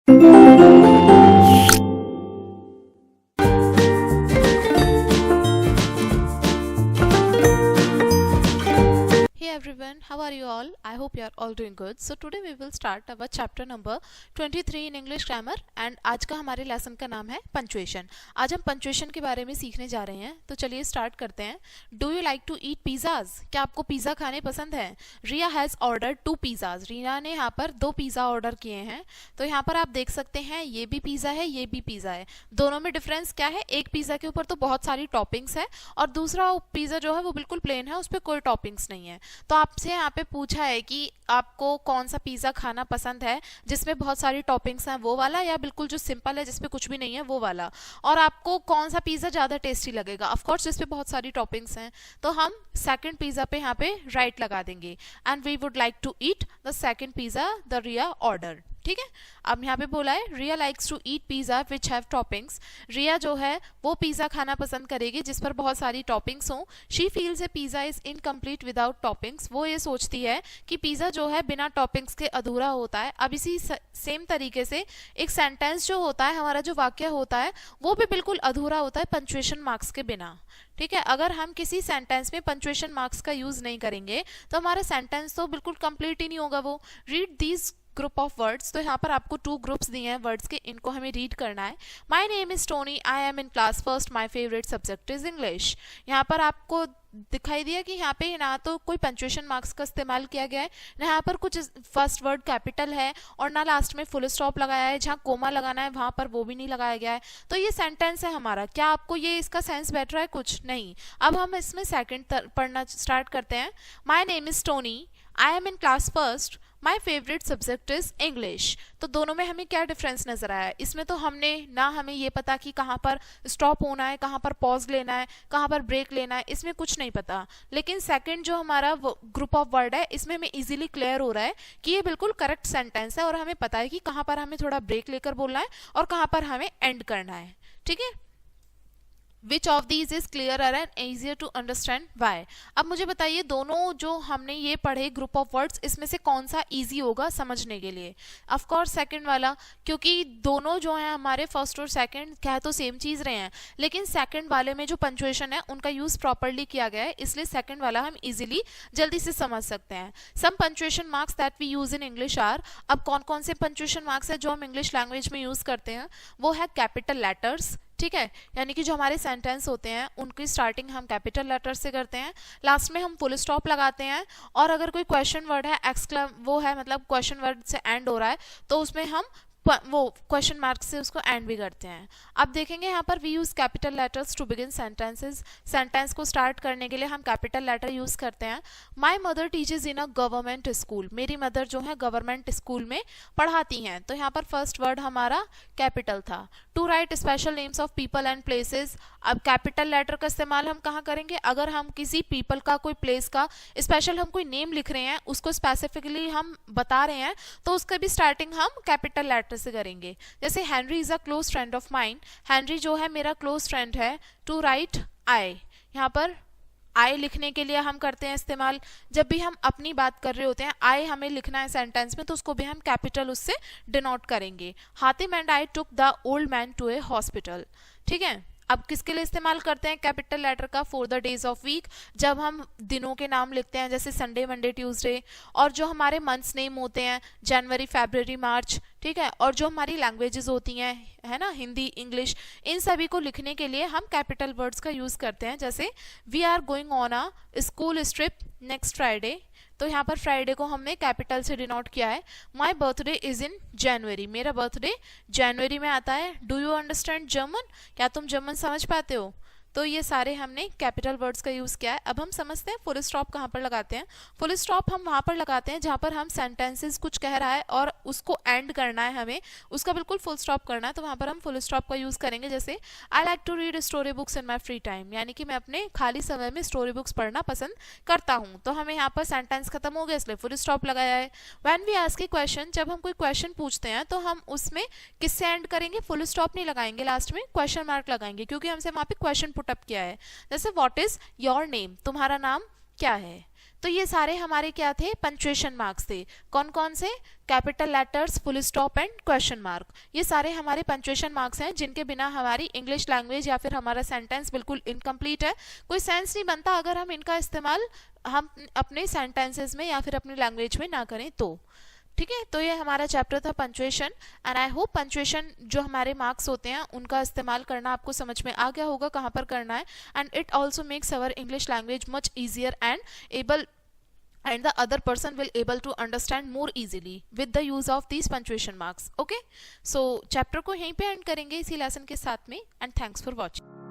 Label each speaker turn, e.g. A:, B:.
A: Hey everyone, how are you all? I hope you are all doing good. So today we will start our chapter number 23 in English grammar and आज का हमारे lesson का नाम है punctuation. आज हम punctuation के बारे में सीखने जा रहे हैं, तो चलिए स्टार्ट करते हैं। Do you like to eat pizzas? क्या आपको पिज़्ज़ा खाने पसंद है? Riya has order 2 pizzas. Riya ने यहाँ पर 2 पिज़्ज़ा ऑर्डर किए हैं। तो यहाँ पर आप देख सकते हैं ये भी पिज़्ज़ा है, ये भी पिज़्ज़ा है। दोनों में डिफरेंस क्या है? एक पिज़्ज़ा के ऊपर तो बहुत सारी टॉपिंग्स है और दूसरा पिज़्ज़ा जो है वो बिल्कुल प्लेन है, उस पर कोई टॉपिंग्स नहीं है। तो आपसे यहाँ पे पूछा है कि आपको कौन सा पिज़्ज़ा खाना पसंद है, जिसमें बहुत सारी टॉपिंग्स हैं वो वाला, या बिल्कुल जो सिंपल है जिसपे कुछ भी नहीं है वो वाला। और आपको कौन सा पिज़्ज़ा ज़्यादा टेस्टी लगेगा? ऑफ कोर्स जिसपे बहुत सारी टॉपिंग्स हैं, तो हम सेकंड पिज़्ज़ा पे यहाँ पे राइट लगा देंगे। And we would like to eat the second pizza the Riya order. ठीक है, अब यहाँ पे बोला है Riya likes to eat pizza which have toppings. Riya जो है वो पिज़्ज़ा खाना पसंद करेगी जिस पर बहुत सारी टॉपिंग्स हों। She feels a pizza is incomplete without toppings. वो ये सोचती है कि पिज़्ज़ा जो है बिना टॉपिंग्स के अधूरा होता है। अब इसी सेम तरीके से एक सेंटेंस जो होता है, हमारा जो वाक्य होता है, वो भी बिल्कुल अधूरा होता है पंचुएशन मार्क्स के बिना। ठीक है, अगर हम किसी सेंटेंस में पंचुएशन मार्क्स का यूज नहीं करेंगे तो हमारा सेंटेंस तो बिल्कुल कंप्लीट ही नहीं होगा। वो read these group of words. तो यहाँ पर आपको 2 ग्रुप्स दिए हैं वर्ड्स के, इनको हमें रीड करना है। My name is Tony, I am in class first, my favourite subject is English. यहाँ पर आपको दिखाई दिया कि यहाँ पे ना तो कोई पंचुएशन मार्क्स का इस्तेमाल किया गया है, ना यहाँ पर कुछ फर्स्ट वर्ड कैपिटल है, और ना लास्ट में फुल स्टॉप लगाया है। जहाँ कोमा लगाना है वहां पर वो भी नहीं लगाया गया है। तो ये सेंटेंस है हमारा। क्या आपको ये इसका सेंस बैठ रहा है? कुछ नहीं। अब हम इसमें सेकंड पढ़ना स्टार्ट करते हैं। My name is Tony, I am in class first, my favourite subject is English. तो दोनों में हमें क्या डिफरेंस नजर आया? इसमें तो हमने ना हमें ये पता कि कहाँ पर स्टॉप होना है, कहाँ पर पॉज लेना है, कहाँ पर ब्रेक लेना है, इसमें कुछ नहीं पता। लेकिन सेकंड जो हमारा ग्रुप ऑफ वर्ड है, इसमें हमें इजीली क्लियर हो रहा है कि ये बिल्कुल करेक्ट सेंटेंस है और हमें पता है कि कहाँ पर हमें थोड़ा ब्रेक लेकर बोलना है और कहाँ पर हमें एंड करना है। ठीक है, which of these is clearer and easier to understand why. अब मुझे बताइए, दोनों जो हमने ये पढ़े ग्रुप ऑफ वर्ड्स, इसमें से कौन सा इजी होगा समझने के लिए? ऑफ कोर्स सेकंड वाला, क्योंकि दोनों जो हैं हमारे फर्स्ट और सेकंड कह तो सेम चीज रहे हैं, लेकिन सेकंड वाले में जो पंचुएशन है उनका यूज प्रॉपरली किया गया है, इसलिए सेकंड वाला हम इजीली जल्दी से समझ सकते हैं। Some punctuation marks that we use in English are. अब कौन कौन से पंचुएशन मार्क्स है जो हम इंग्लिश लैंग्वेज में यूज करते हैं? वो है कैपिटल लेटर्स। ठीक है, यानी कि जो हमारे सेंटेंस होते हैं उनकी स्टार्टिंग हम कैपिटल लेटर से करते हैं, लास्ट में हम फुल स्टॉप लगाते हैं, और अगर कोई क्वेश्चन वर्ड है, वो है मतलब क्वेश्चन वर्ड से एंड हो रहा है, तो उसमें हम वो क्वेश्चन मार्क से उसको एंड भी करते हैं। अब देखेंगे यहाँ पर we use capital letters to begin sentences. Sentence को स्टार्ट करने के लिए हम कैपिटल लेटर यूज करते हैं। My mother teaches in a government school. मेरी मदर जो है गवर्नमेंट स्कूल में पढ़ाती हैं। तो यहाँ पर फर्स्ट वर्ड हमारा कैपिटल था। To write special names of people and places. अब कैपिटल लेटर का इस्तेमाल हम कहाँ करेंगे? अगर हम किसी पीपल का, कोई प्लेस का स्पेशल हम कोई नेम लिख रहे हैं, उसको स्पेसिफिकली हम बता रहे हैं, तो उसका भी स्टार्टिंग हम कैपिटल लेटर से करेंगे। जैसे Henry is a close friend of mine. Henry जो है मेरा क्लोज फ्रेंड है। टू राइट आई, यहाँ पर आई लिखने के लिए हम करते हैं इस्तेमाल। जब भी हम अपनी बात कर रहे होते हैं, आई हमें लिखना है सेंटेंस में, तो उसको भी हम कैपिटल उससे डिनोट करेंगे। Hatim and I took the old man to a hospital. ठीक है, अब किसके लिए इस्तेमाल करते हैं कैपिटल लेटर का? For the days of week, जब हम दिनों के नाम लिखते हैं, जैसे संडे, मंडे, ट्यूसडे। और जो हमारे मंथ्स नेम होते हैं, जनवरी, फरवरी, मार्च। ठीक है, और जो हमारी लैंग्वेजेस होती हैं, है ना, हिंदी, इंग्लिश, इन सभी को लिखने के लिए हम कैपिटल वर्ड्स का यूज करते हैं। जैसे we are going on a school trip next Friday. तो यहाँ पर फ्राइडे को हमने कैपिटल से डिनोट किया है। माई बर्थडे इज इन जनवरी। मेरा बर्थडे जनवरी में आता है। Do you understand German? क्या तुम जर्मन समझ पाते हो? तो ये सारे हमने कैपिटल वर्ड्स का यूज किया है। अब हम समझते हैं फुल स्टॉप कहाँ पर लगाते हैं। फुल स्टॉप हम वहां पर लगाते हैं जहां पर हम सेंटेंसेस कुछ कह रहा है और उसको एंड करना है, हमें उसका बिल्कुल फुल स्टॉप करना है, तो वहां पर हम फुल स्टॉप का यूज करेंगे। जैसे I like to read story books in my free time, यानी कि मैं अपने खाली समय में स्टोरी बुक्स पढ़ना पसंद करता हूँ। तो हमें यहाँ पर सेंटेंस खत्म हो गया, इसलिए फुल स्टॉप लगाया है। When we ask a question, जब हम कोई क्वेश्चन पूछते हैं तो हम उसमें किससे एंड करेंगे? फुल स्टॉप नहीं लगाएंगे, लास्ट में क्वेश्चन मार्क लगाएंगे, क्योंकि हमसे वहां पे क्वेश्चन पुटअप किया है। जैसे व्हाट इज योर नेम? तुम्हारा नाम क्या है? तो ये सारे हमारे क्या थे, पंक्चुएशन मार्क्स थे। कौन कौन से, capital letters, full stop and question mark, ये सारे हमारे पंक्चुएशन मार्क्स हैं जिनके बिना हमारी इंग्लिश लैंग्वेज या फिर हमारा सेंटेंस बिल्कुल इनकम्प्लीट है। कोई सेंस नहीं बनता अगर हम इनका इस्तेमाल हम अपने सेंटेंसेस में या फिर अपनी लैंग्वेज में ना करें तो। ठीक है, तो ये हमारा चैप्टर था punctuation, and I hope punctuation जो हमारे मार्क्स होते हैं उनका इस्तेमाल करना आपको समझ में आ गया होगा कहाँ पर करना है, and it also makes our English language much easier and able and the other person will able to understand more easily with the use of these punctuation marks. Okay, so chapter को यहीं पे end करेंगे इसी lesson के साथ में, and thanks for watching.